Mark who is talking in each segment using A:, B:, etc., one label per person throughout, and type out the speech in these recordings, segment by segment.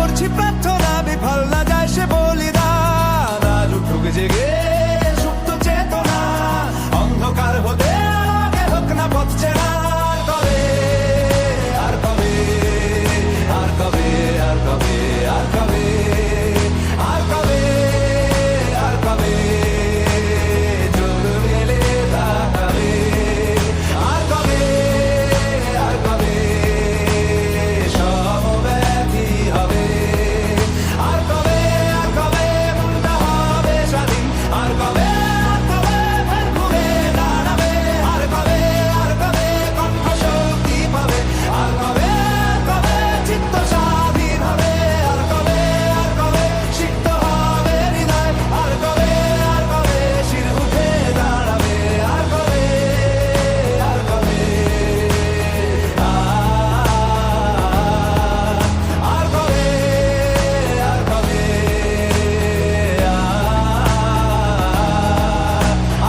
A: করছি প্রার্থনা, বিফল না যায় সে বলিদান। আজ উঠুক জেগে সুপ্ত চেতনা, অন্ধকার হতে আগে হোক না পথ চেনা। আর কবে, আর কবে, আর কবে, আর কবে, আর কবে, আর কবে, আর কবে জোর মেলে তাকাবে। আর কবে, আর কবে সমব্যথী হবে। আর কবে, আর কবে মনটা হবে স্বাধীন। আর কবে, আর কবে ফের ঘুরে দাঁড়াবে। আর কবে, আর কবে কণ্ঠ শক্তি পাবে। আর কবে, আর কবে চিত্ত স্বাধীন হবে। আর কবে, আর কবে সিক্ত হবে হৃদয়। আর কবে, আর কবে শির উঠে দাঁড়াবে। আর কবে, আর কবে, আর কবে, আর কবে,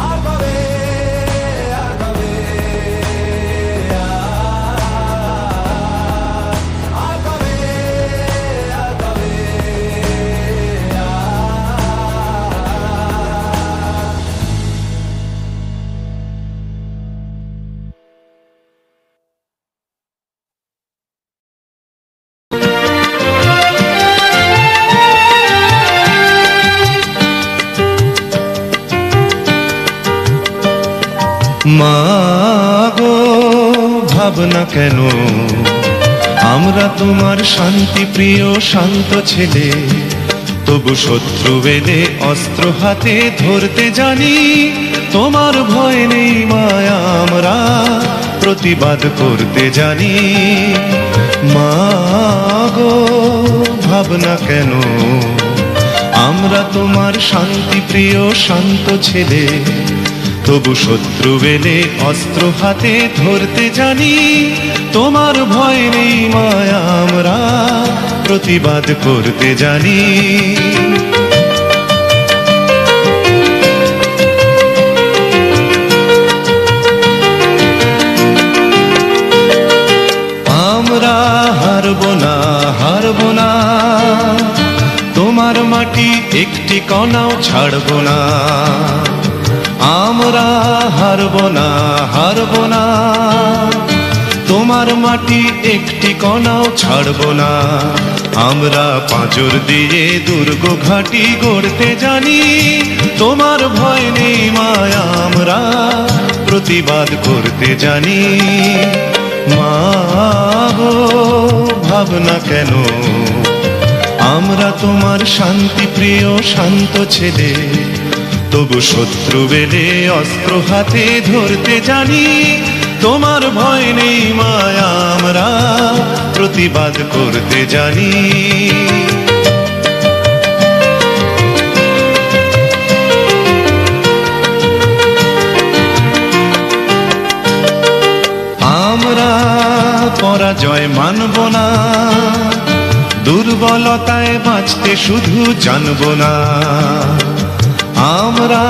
A: আর কবে, আর কবে, আর কবে, আর কবে।
B: মাগো ভাবনা কেন, আমরা তোমার শান্তি প্রিয় শান্ত ছেলে, তবু শত্রু এলে অস্ত্র হাতে ধরতে জানি। তোমার ভয় নেই মায়া, আমরা প্রতিবাদ করতে জানি। মাগো ভাবনা কেন, আমরা তোমার শান্তি প্রিয় শান্ত ছেলে, তবু শত্রু এলে অস্ত্র হাতে ধরতে জানি। তোমার ভয় নেই মায়া, আমরা প্রতিবাদ করতে জানি। আমরা হারব না, হারব না, তোমার মাটি একটি কণাও ছাড়ব না। আমরা হারব না, হারব না, তোমার মাটি একটি কণাও ছাড়ব না। আমরা পাঁজর দিয়ে দুর্গ ঘাঁটি গড়তে জানি। তোমার ভয় নেই মায়া, আমরা প্রতিবাদ করতে জানি। মাগো ভাবনা কেন, আমরা তোমার শান্তি প্রিয় শান্ত ছেলে, তবু শত্রু এলে অস্ত্র হাতে ধরতে জানি। তোমার ভয় নেই মায়া, আমরা প্রতিবাদ করতে জানি। আমরা পরাজয় মানব না, দুর্বলতায় বাঁচতে শুধু জানব না। আমরা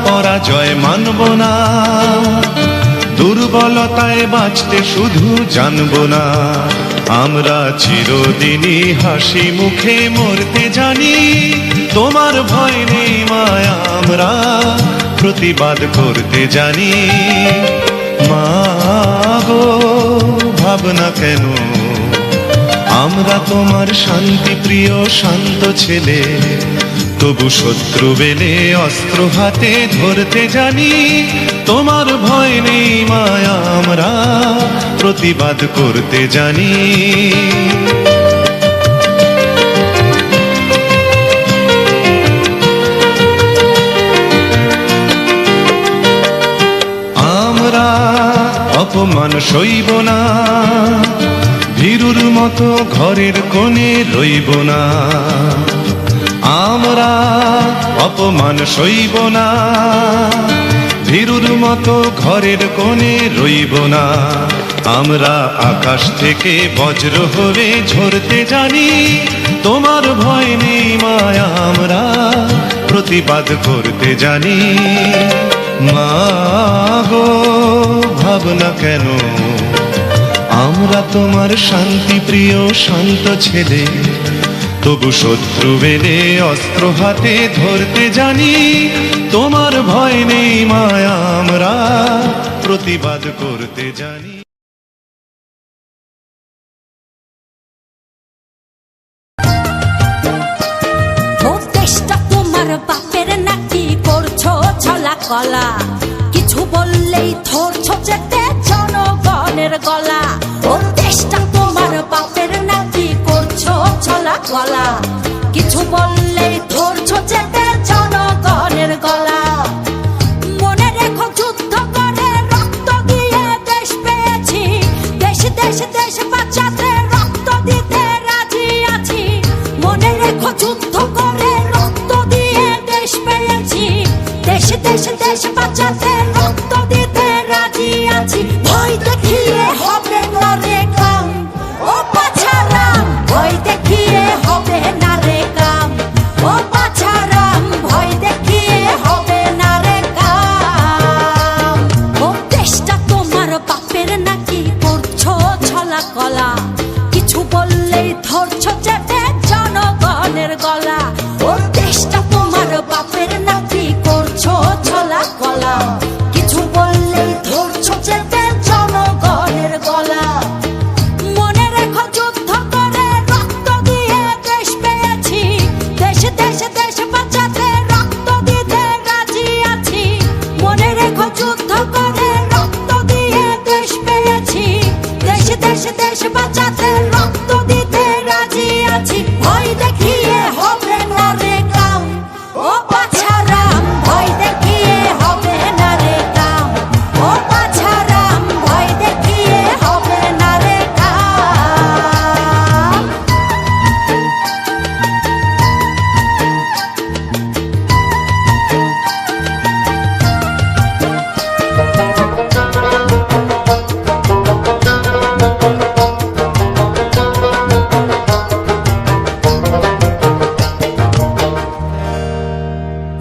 B: পরাজয় মানব না, দুর্বলতায় বাঁচতে শুধু জানব না। আমরা চিরদিনই হাসি মুখে মরতে জানি। তোমার ভয় নেই মায়া, আমরা প্রতিবাদ করতে জানি। মাগো ভাবনা কেন, আমরা তোমার শান্তি প্রিয় শান্ত ছেলে, তবু শত্রু এলে অস্ত্র হাতে ধরতে জানি। তোমার ভয় নেই মায়া, আমরা প্রতিবাদ করতে জানি। আমরা অপমান সইব না, ভীরুর মতো ঘরের কোণে রইব না। আমরা অপমান সইব না, ভীরুর মতো ঘরের কোণে রইব না। আমরা আকাশ থেকে বজ্র হয়ে ঝরতে জানি। তোমার ভয় নেই মায়া, আমরা প্রতিবাদ করতে জানি। মাগো ভাবনা কেন, আমরা তোমার শান্তি প্রিয় শান্ত ছেলে, তবু শত্রু বেলে অস্ত্র হাতে ধরতে জানি। তোমার ভয় নেই মায়া, আমরা প্রতিবাদ করতে জানি।
C: ও দেশটা তোমার বাপের নাকি করছো ছলা কলা, কিছু বললেই ধরছো যেতে জনগণের গলা। ও দেশটা তোমার বাপের নাকি করছো ছলা কলা, কিছু বললেই ধরছো যেতে জনগণের গলা। মনে রেখো যুদ্ধ করে রক্ত দিয়ে দেশ পেয়েছি, দেশ দেশ দেশ বাঁচাতে রক্ত দিতে রাজি আছি। মনে রেখো যুদ্ধ করে রক্ত দিয়ে দেশ পেয়েছি, দেশ দেশ দেশ বাঁচাতে রক্ত দিতে রাজি আছি। ভয় দেখিয়ে হবে না রে কাম, ও পাছারাম ভয় দেখিয়ে হবে না রে কাম, ও পাছারাম ভয় দেখিয়ে হবে না রে কাম। ও দেশটা তোমার বাপের নাকি করছো ছলা কলা, কিছু বললেই ধরছো চেপে জনগণের গলা। ও দেশটা তোমার বাপের নাকি করছো ছলা কলা, কিছু বললেই ধরছো চেপে জনগণের গলা। মনে রেখো যুদ্ধ করে রক্ত দিয়ে দেশ পেয়েছি, দেশ দেশ দেশ বাঁচাতে রক্ত দিতে রাজি আছি। মনে রেখো যুদ্ধ করে রক্ত দিয়ে দেশ পেয়েছি, দেশ দেশ দেশ বাঁচাতে রক্ত দিতে রাজি আছি। ভয় দেখিয়ে হবে না রে কাম, ও পাছারাম ভয় দেখিয়ে হবে না রে কাম, ও পাছারাম ভয় দেখিয়ে হবে না রে কাম।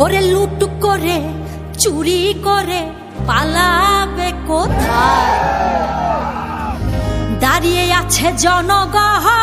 C: ওরে লুট করে চুরি করে পালাবে কোথায়, দাঁড়িয়ে আছে জনগণ